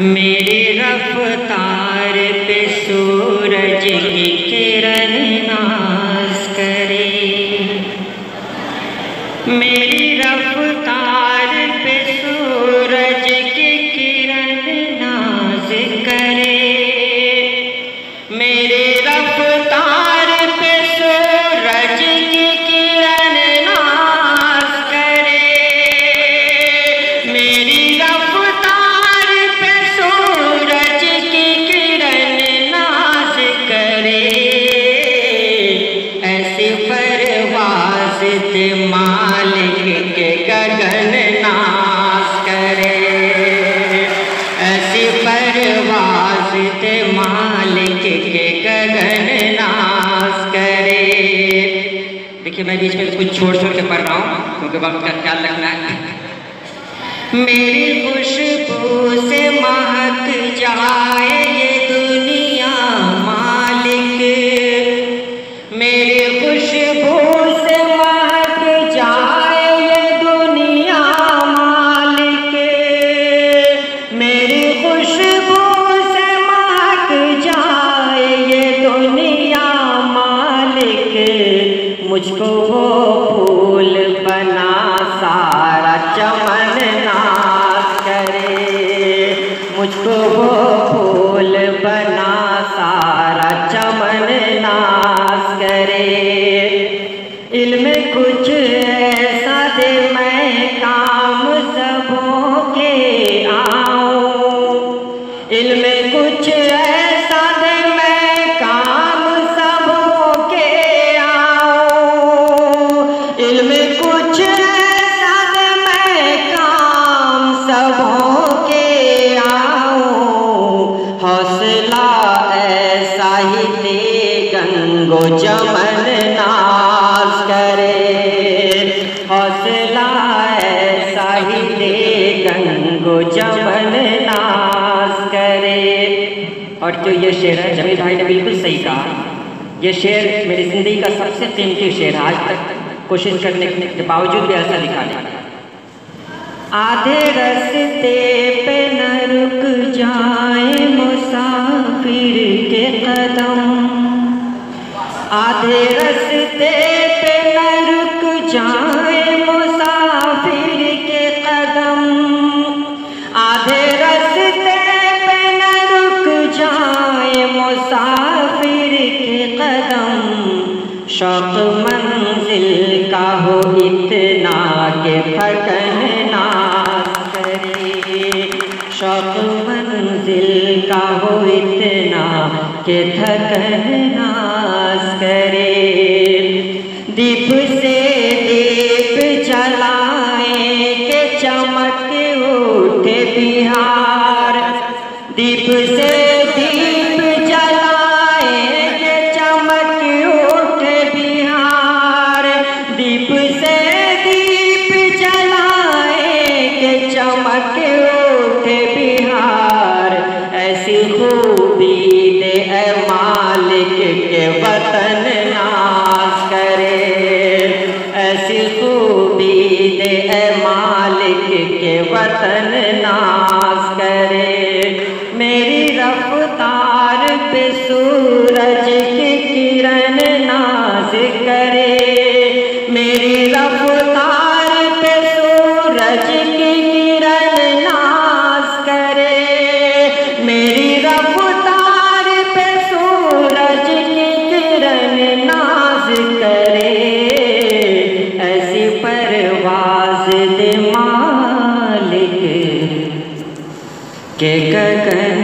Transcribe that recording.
मेरी रफ्तार पे सूरज की किरण नाज करे, मेरी रफ्तार पे सूरज की किरण नाज करे, मेरी रफ्तार पे सूरज की किरण नाज करे, मेरी रफ्तार पे सूरज की किरण नाज करे, ऐसी परवाज़ से मालिक के गगन नाज करे, ऐसी परवाज़ से मालिक के गगन नाज करे। देखिए मैं बीच में कुछ छोड़ के पढ़ रहा हूँ क्योंकि वक्त का ख्याल रखना है। मेरी खुशबू से महक जाए ये दुनिया मालिक, मेरी खुशबू से महक जाए ये दुनिया मालिक, मेरी खुशबू से महक जाए ये दुनिया मालिक, मुझको वो फूल बना सारा चमन नाज करे, मुझको वो फूल बना सारा चमन नाज करे। इल्म कुछ ऐसा दे मैं काम सबों के आऊं, इल्म कुछ ऐसा दे मैं काम सबों के आऊं, इल्म कुछ ऐसा दे मैं काम सबों के आऊं, हौसला ऐसा ही दे गंगो जमन नाज करे, हौसला ऐसा ही दे गंगो जमन नाज करे। और जो ये शेर है जमील भाई ने बिल्कुल सही कहा, ये शेर मेरी ज़िंदगी का सबसे कीमती शेर है, आज तक कोशिश करने के बावजूद भी ऐसा लिखा है। आधे रास्ते पे न रुक जाए मुसाफिर के कदम, आधे रास्ते पे न रुक जाए मुसाफिर के कदम, आधे रास्ते पे न रुक जाए मुसाफिर के कदम, शौक मंजिल का हो इतना के थकन नाज करे, शौक मंजिल का हो इतना के थकन नाज करे। दीप से दीप जलाए के चमक उठे बिहार, दीप से दीप जलाए के चमक उठे बिहार, दीप से दीप जलाए के चमक उठे बिहार, ऐसी खूबी दे ऐ मालिक के वतन नाज करे, ऐसी खूबी दे ऐ मालिक के वतन नाज करे। मेरी रफ्तार पे सूरज की किरण नाज करे, मेरी रफ्तार पे सूरज की किरण नाज करे, मेरी रफ्तार पे सूरज की किरण नाज करे, ऐसी परवाज़ दे मालिक के गगन